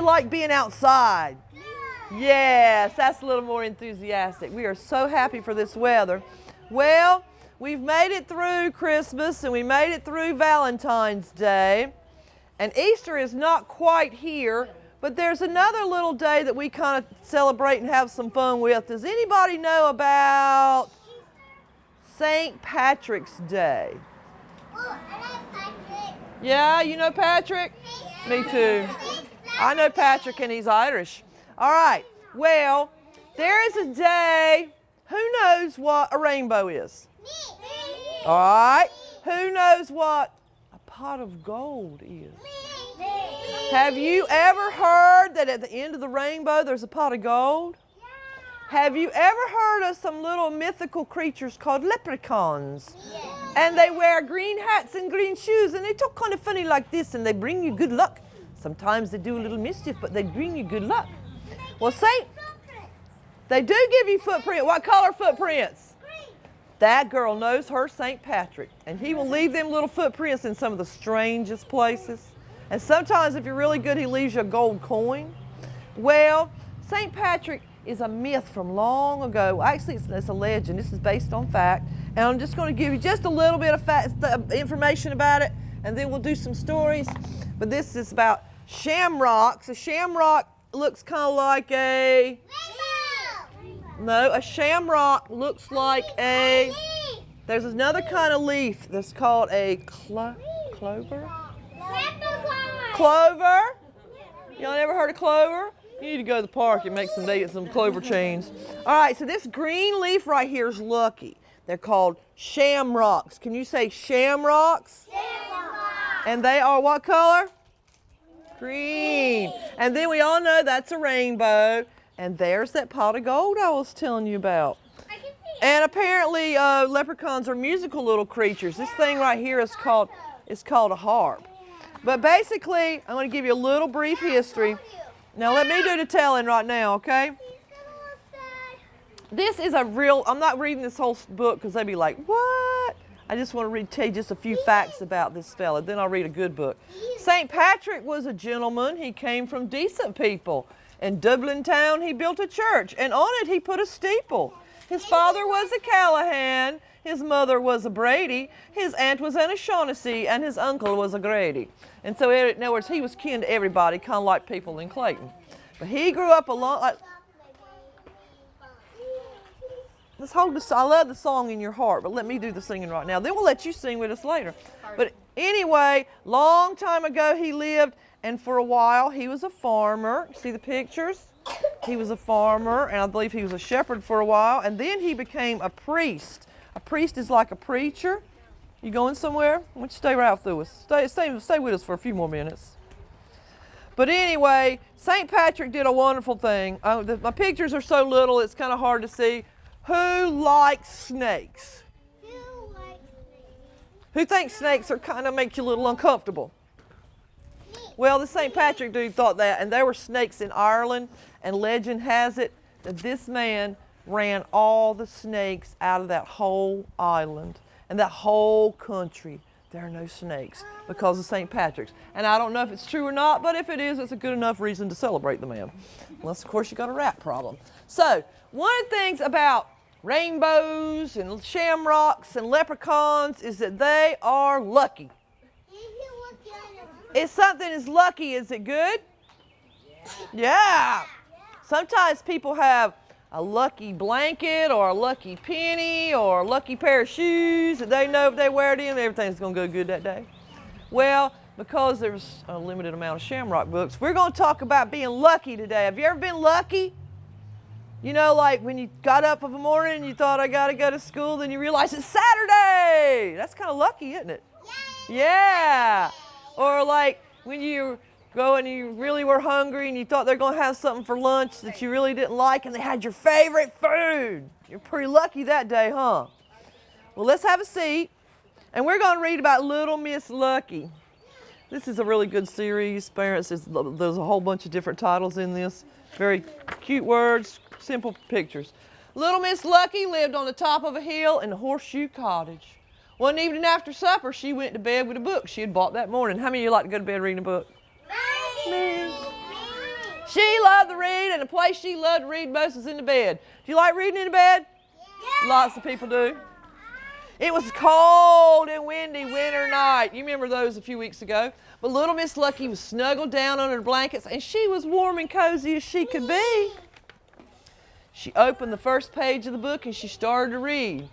like being outside? Yes, that's a little more enthusiastic. We are so happy for this weather. Well, we've made it through Christmas and we made it through Valentine's Day. And Easter is not quite here, but there's another little day that we kind of celebrate and have some fun with. Does anybody know about St. Patrick's Day? Oh, I like Patrick. Yeah, you know Patrick? Me too. I know Patrick and he's Irish. All right, well, there is a day, who knows what a rainbow is? Me. All right, who knows what a pot of gold is? Me. Have you ever heard that at the end of the rainbow there's a pot of gold? Have you ever heard of some little mythical creatures called leprechauns? And they wear green hats and green shoes and they talk kind of funny like this and they bring you good luck. Sometimes they do a little mischief, but they bring you good luck. Well, they do give you footprints. What color footprints? That girl knows her St. Patrick, and he will leave them little footprints in some of the strangest places. And sometimes, if you're really good, he leaves you a gold coin. Well, St. Patrick is a myth from long ago. Actually, it's a legend. This is based on fact. And I'm just going to give you just a little bit of information about it, and then we'll do some stories. But this is about shamrocks. A shamrock looks kind of like a... No, a shamrock looks like a... There's another kind of leaf that's called a clover? Clover? Y'all never heard of clover? You need to go to the park and make some clover chains. All right, so this green leaf right here is lucky. They're called shamrocks. Can you say shamrocks? Shamrock. And they are what color? Green. And then we all know that's a rainbow. And there's that pot of gold I was telling you about. And apparently leprechauns are musical little creatures. This thing right here is called a harp. But basically, I'm going to give you a little brief history. Now let me do the telling right now, okay? This is I'm not reading this whole book because they'd be like, what? I just want to tell you just a few facts about this fella. Then I'll read a good book. St. Patrick was a gentleman. He came from decent people. In Dublin town, he built a church, and on it he put a steeple. His father was a Callahan, his mother was a Brady, his aunt was an O'Shaughnessy, and his uncle was a Grady. And so, in other words, he was kin to everybody, kind of like people in Clayton. But he grew up let's hold this. I love the song in your heart, but let me do the singing right now. Then we'll let you sing with us later. But anyway, long time ago he lived, and for a while he was a farmer. See the pictures? He was a farmer, and I believe he was a shepherd for a while, and then he became a priest. A priest is like a preacher. You going somewhere? Why don't you stay right through us? Stay with us for a few more minutes. But anyway, St. Patrick did a wonderful thing. My pictures are so little, it's kind of hard to see. Who likes snakes? Who thinks snakes are kind of make you a little uncomfortable? Well, the St. Patrick dude thought that, and there were snakes in Ireland, and legend has it that this man ran all the snakes out of that whole island and that whole country. There are no snakes because of St. Patrick's. And I don't know if it's true or not, but if it is, it's a good enough reason to celebrate the man. Unless, of course, you got a rat problem. So, one of the things about rainbows and shamrocks and leprechauns is that they are lucky. If something is lucky, is it good? Yeah. Sometimes people have a lucky blanket or a lucky penny or a lucky pair of shoes that they know if they wear them, everything's going to go good that day. Well, because there's a limited amount of Shamrock books, we're going to talk about being lucky today. Have you ever been lucky? You know, like when you got up in the morning and you thought, I got to go to school, then you realize it's Saturday. That's kind of lucky, isn't it? Yeah. Or like when you go and you really were hungry and you thought they're going to have something for lunch that you really didn't like and they had your favorite food. You're pretty lucky that day, huh? Well, let's have a seat. And we're going to read about Little Miss Lucky. This is a really good series, parents. There's a whole bunch of different titles in this. Very cute words, simple pictures. Little Miss Lucky lived on the top of a hill in the Horseshoe Cottage. One evening after supper, she went to bed with a book she had bought that morning. How many of you like to go to bed reading a book? Me. She loved to read, and the place she loved to read most was in the bed. Do you like reading in the bed? Yeah. Lots of people do. It was cold and windy winter night. You remember those a few weeks ago. But little Miss Lucky was snuggled down under the blankets, and she was warm and cozy as she could be. She opened the first page of the book, and she started to read.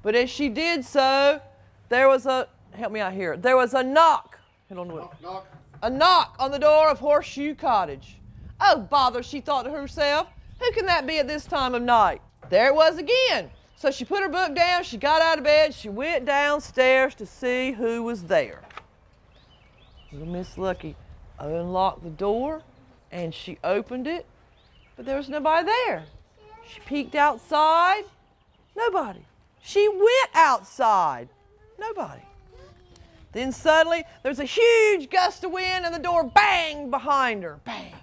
But as she did so, there was a, help me out here, there was a knock. A knock on the door of Horseshoe Cottage. Oh, bother, she thought to herself. Who can that be at this time of night? There it was again. So she put her book down, she got out of bed, she went downstairs to see who was there. Little Miss Lucky unlocked the door, and she opened it, but there was nobody there. She peeked outside, nobody. She went outside, nobody. Then suddenly, there's a huge gust of wind, and the door banged behind her, bang.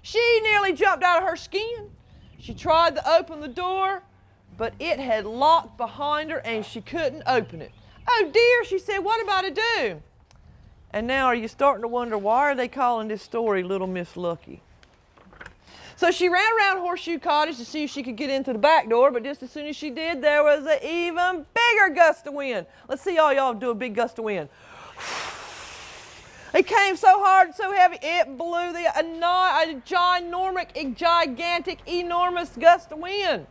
She nearly jumped out of her skin. She tried to open the door, but it had locked behind her and she couldn't open it. Oh dear, she said, what am I to do? And now are you starting to wonder, why are they calling this story Little Miss Lucky? So she ran around Horseshoe Cottage to see if she could get into the back door, but just as soon as she did, there was an even bigger gust of wind. Let's see all y'all do a big gust of wind. It came so hard and so heavy, it blew a gigantic, enormous gust of wind.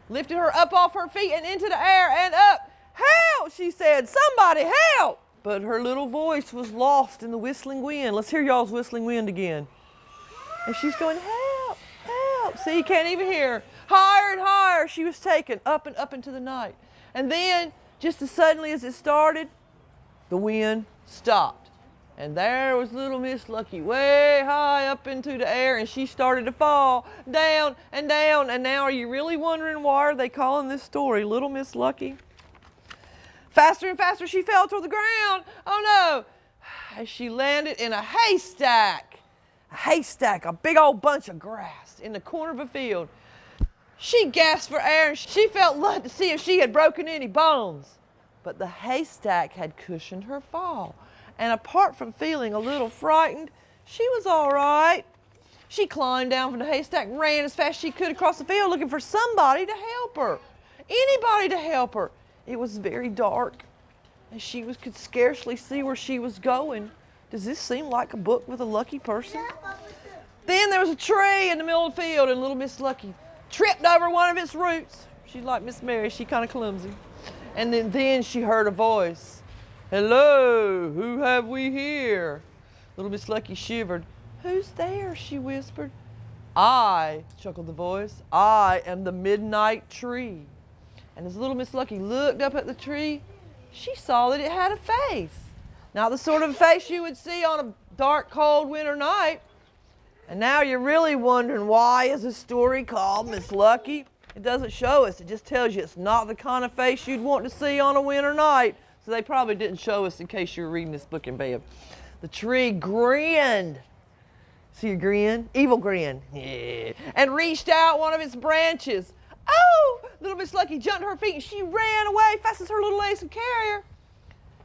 Lifted her up off her feet and into the air and up. Help, she said, somebody help. But her little voice was lost in the whistling wind. Let's hear y'all's whistling wind again. And she's going, help, help. See, you can't even hear her. Higher and higher she was taken, up and up into the night. And then, just as suddenly as it started, the wind stopped. And there was little Miss Lucky way high up into the air, and she started to fall down and down. And now are you really wondering why are they calling this story Little Miss Lucky? Faster and faster she fell to the ground. Oh no! As she landed in a haystack. A big old bunch of grass in the corner of a field. She gasped for air and she felt blood to see if she had broken any bones. But the haystack had cushioned her fall. And apart from feeling a little frightened, she was all right. She climbed down from the haystack and ran as fast as she could across the field looking for somebody to help her. Anybody to help her. It was very dark and she could scarcely see where she was going. Does this seem like a book with a lucky person? Then there was a tree in the middle of the field and little Miss Lucky tripped over one of its roots. She's like Miss Mary, she's kind of clumsy. And then she heard a voice. Hello, who have we here? Little Miss Lucky shivered. Who's there? She whispered. I, chuckled the voice, I am the midnight tree. And as little Miss Lucky looked up at the tree, she saw that it had a face. Not the sort of face you would see on a dark, cold winter night. And now you're really wondering, why is a story called Miss Lucky? It doesn't show us. It just tells you it's not the kind of face you'd want to see on a winter night. So they probably didn't show us in case you were reading this book in bed. The tree grinned. See a grin? Evil grin. Yeah. And reached out one of its branches. Oh! Little Miss Lucky jumped to her feet and she ran away fast as her little legs could carry her.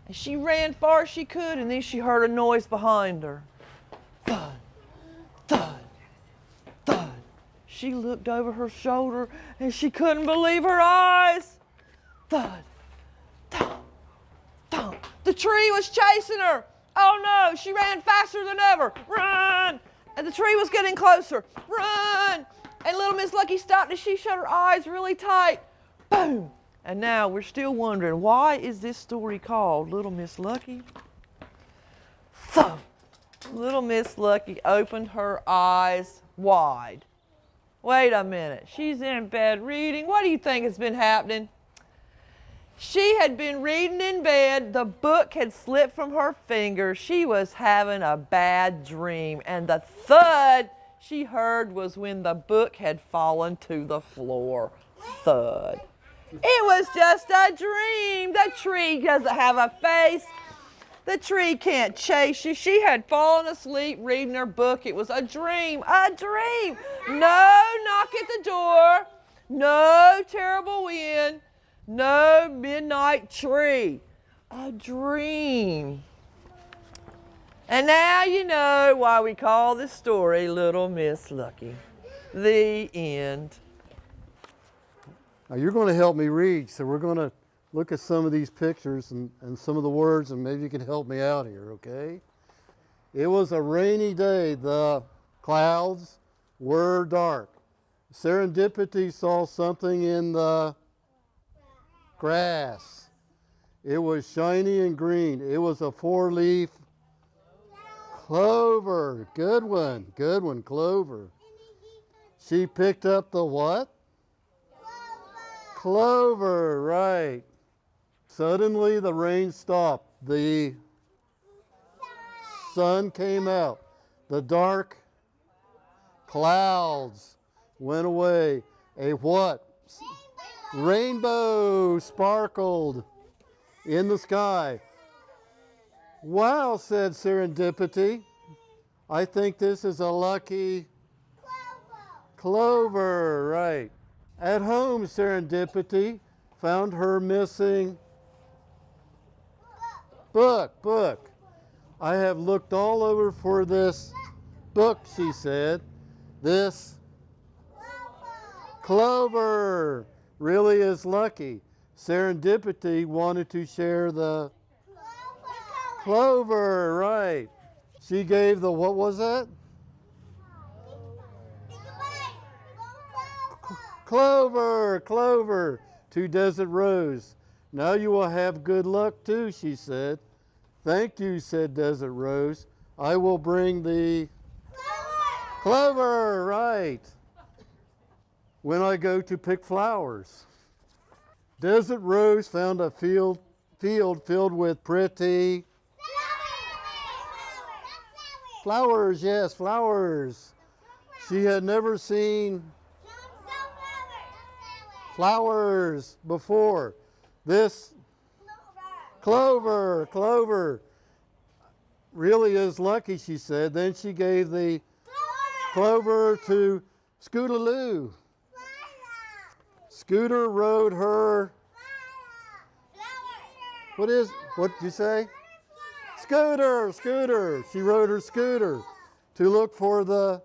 And she ran far as she could, and then she heard a noise behind her. Thud, thud, thud. She looked over her shoulder and she couldn't believe her eyes. Thud, thud. The tree was chasing her. Oh no, she ran faster than ever. Run! And the tree was getting closer. Run! And little Miss Lucky stopped and she shut her eyes really tight. Boom! And now we're still wondering, why is this story called Little Miss Lucky? Thump! Little Miss Lucky opened her eyes wide. Wait a minute, she's in bed reading. What do you think has been happening? She had been reading in bed. The book had slipped from her fingers. She was having a bad dream. And the thud she heard was when the book had fallen to the floor. Thud. It was just a dream. The tree doesn't have a face. The tree can't chase you. She had fallen asleep reading her book. It was a dream. A dream. No knock at the door. No terrible wind. No midnight tree. A dream. And now you know why we call this story Little Miss Lucky. The end. Now you're going to help me read, so we're going to look at some of these pictures and some of the words, and maybe you can help me out here, okay? It was a rainy day. The clouds were dark. Serendipity saw something in the grass. It was shiny and green. It was a four-leaf clover. Good one, clover. She picked up the what? Clover, right. Suddenly the rain stopped. The sun came out. The dark clouds went away. A what? Rainbow sparkled in the sky. Wow, said Serendipity. I think this is a lucky clover, right. At home, Serendipity found her missing book. I have looked all over for this book, she said. This clover really is lucky. Serendipity wanted to share the clover, right. She gave the, what was that? Clover to Desert Rose. Now you will have good luck too, she said. Thank you, said Desert Rose. I will bring the clover, right, when I go to pick flowers. Desert Rose found a field filled with pretty flowers, yes, flowers. She had never seen flowers before. This clover really is lucky, she said. Then she gave the clover to Scootaloo. Scooter rode her, what did you say? Scooter. She rode her scooter to look for the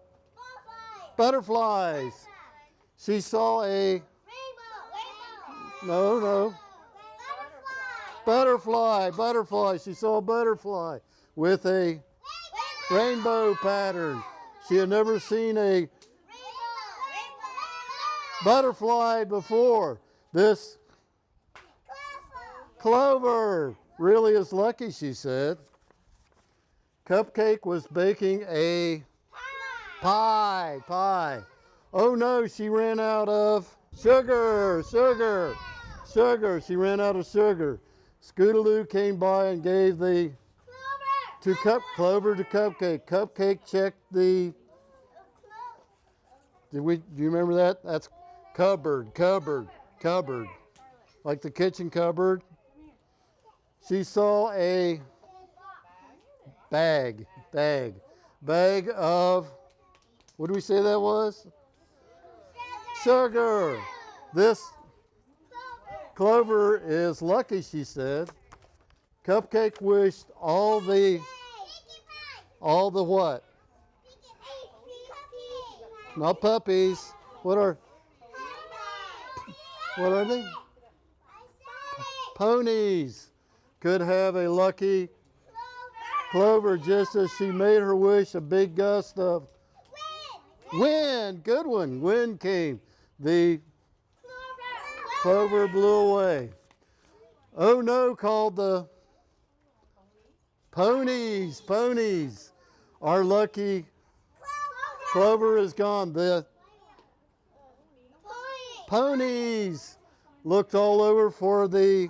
butterflies. She saw a, no, butterfly. She saw a butterfly with a rainbow pattern. She had never seen a butterfly before. This clover really is lucky, she said. Cupcake was baking a pie. Oh no, she ran out of sugar. She ran out of sugar. Scootaloo came by and gave the clover to Cupcake. Cupcake checked the, do you remember that? That's cupboard. Like the kitchen cupboard. She saw a bag of, what do we say that was? Sugar. This clover is lucky, she said. Cupcake wished all the what? Not puppies. What are they? Ponies could have a lucky clover, just as she made her wish. A big gust of wind. Good one. Wind came. The clover blew away. Oh no, called the ponies. Our lucky clover is gone. The ponies looked all over for the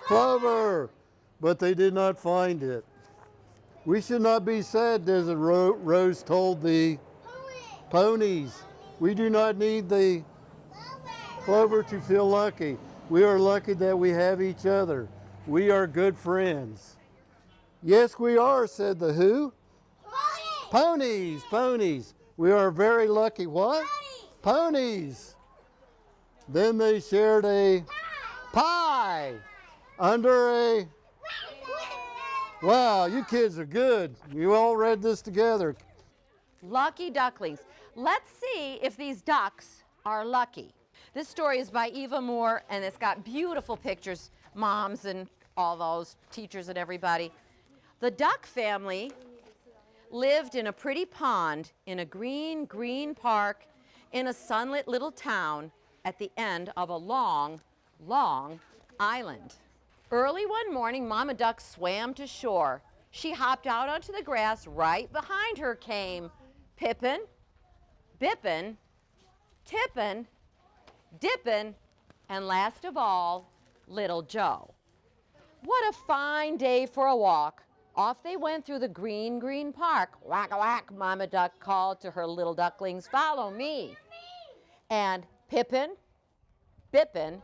clover, but they did not find it. We should not be sad, Desert Rose told the ponies. We do not need the clover to feel lucky. We are lucky that we have each other. We are good friends. Yes, we are, said the who? Ponies. We are very lucky. What? Ponies. Then they shared a pie under a Wow, you kids are good. You all read this together. Lucky ducklings. Let's see if these ducks are lucky. This story is by Eva Moore, and it's got beautiful pictures, moms and all those teachers and everybody. The duck family lived in a pretty pond in a green, green park in a sunlit little town at the end of a long, long island. Early one morning, Mama Duck swam to shore. She hopped out onto the grass. Right behind her came Pippin, Bippin, Tippin, Dippin, and last of all, Little Joe. What a fine day for a walk. Off they went through the green, green park. Whack-a-whack, Mama Duck called to her little ducklings, follow me. And Pippin, Bippin,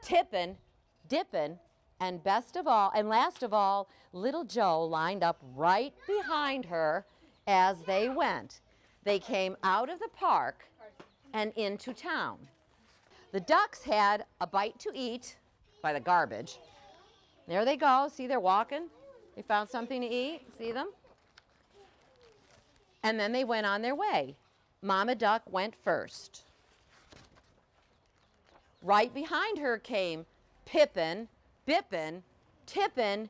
Tippin, Dippin, and best of all, and last of all, Little Joe lined up right behind her as they went. They came out of the park and into town. The ducks had a bite to eat by the garbage. There they go. See, they're walking. They found something to eat. See them? And then they went on their way. Mama Duck went first. Right behind her came Pippin, Bippin, Tippin,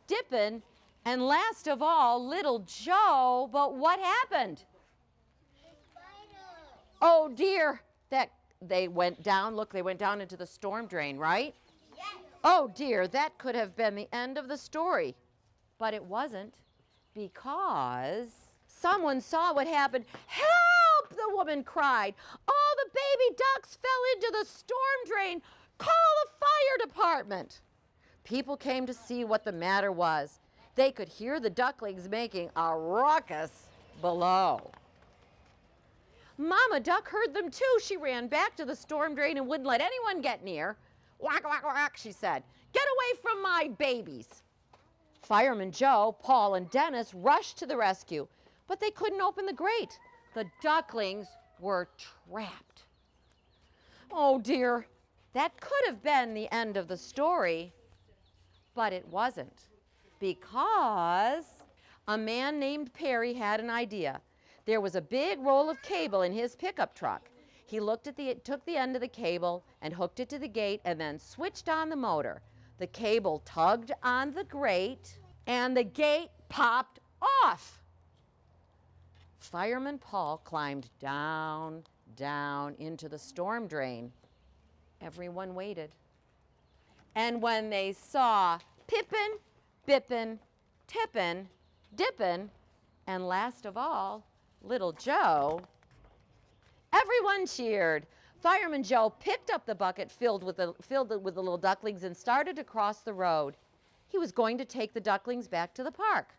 Dippin, and last of all, Little Joe. But what happened? Oh dear, they went down. Look, they went down into the storm drain, right? Yes. Oh dear, that could have been the end of the story. But it wasn't, because someone saw what happened. Help, the woman cried. All the baby ducks fell into the storm drain. Call the fire department. People came to see what the matter was. They could hear the ducklings making a ruckus below. Mama Duck heard them too. She ran back to the storm drain and wouldn't let anyone get near. Whack, whack, whack, she said. Get away from my babies. Fireman Joe, Paul, and Dennis rushed to the rescue, but they couldn't open the grate. The ducklings were trapped. Oh dear, that could have been the end of the story, but it wasn't, because a man named Perry had an idea. There was a big roll of cable in his pickup truck. He took the end of the cable and hooked it to the gate and then switched on the motor. The cable tugged on the grate and the gate popped off. Fireman Paul climbed down, down into the storm drain. Everyone waited. And when they saw Pippin, Bippin, Tippin, Dippin, and last of all, Little Joe, everyone cheered. Fireman Joe picked up the bucket filled with the little ducklings and started to cross the road. He was going to take the ducklings back to the park.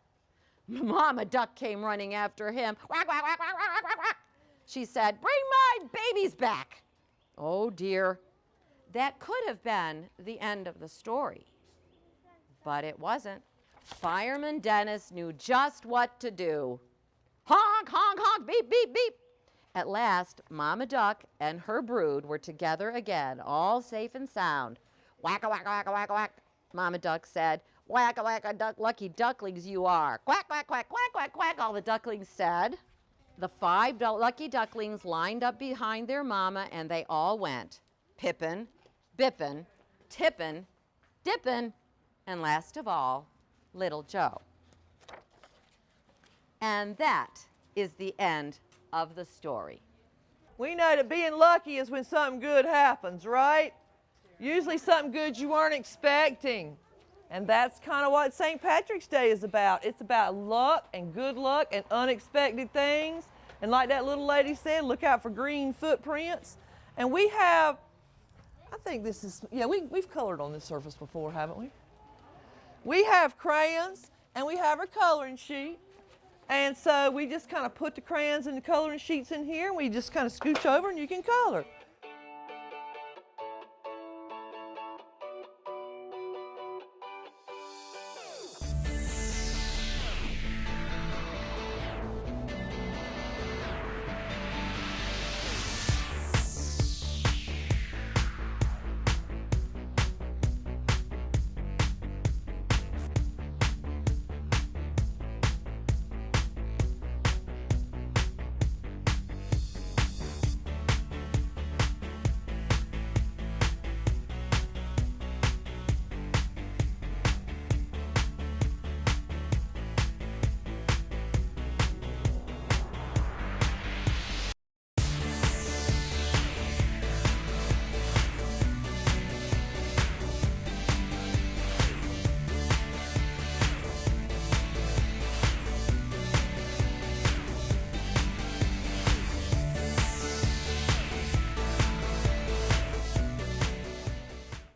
Mama Duck came running after him. Quack, quack, quack, quack, quack, quack, quack. She said, "Bring my babies back." Oh dear, that could have been the end of the story, but it wasn't. Fireman Dennis knew just what to do. Honk, honk, honk, beep, beep, beep. At last, Mama Duck and her brood were together again, all safe and sound. Whack-a, whack-a, whack-a, whack-a, whack, Mama Duck said. Whack-a, whack-a, lucky ducklings you are. Quack, quack, quack, quack, quack, quack, all the ducklings said. The 5 lucky ducklings lined up behind their mama, and they all went. Pippin, Bippin, Tippin, Dippin, and last of all, Little Joe. And that is the end of the story. We know that being lucky is when something good happens, right? Usually something good you weren't expecting. And that's kind of what St. Patrick's Day is about. It's about luck and good luck and unexpected things. And like that little lady said, look out for green footprints. And we have, I think this is, yeah, we've colored on this surface before, haven't we? We have crayons and we have our coloring sheet. And so we just kind of put the crayons and the coloring sheets in here, and we just kind of scooch over and you can color.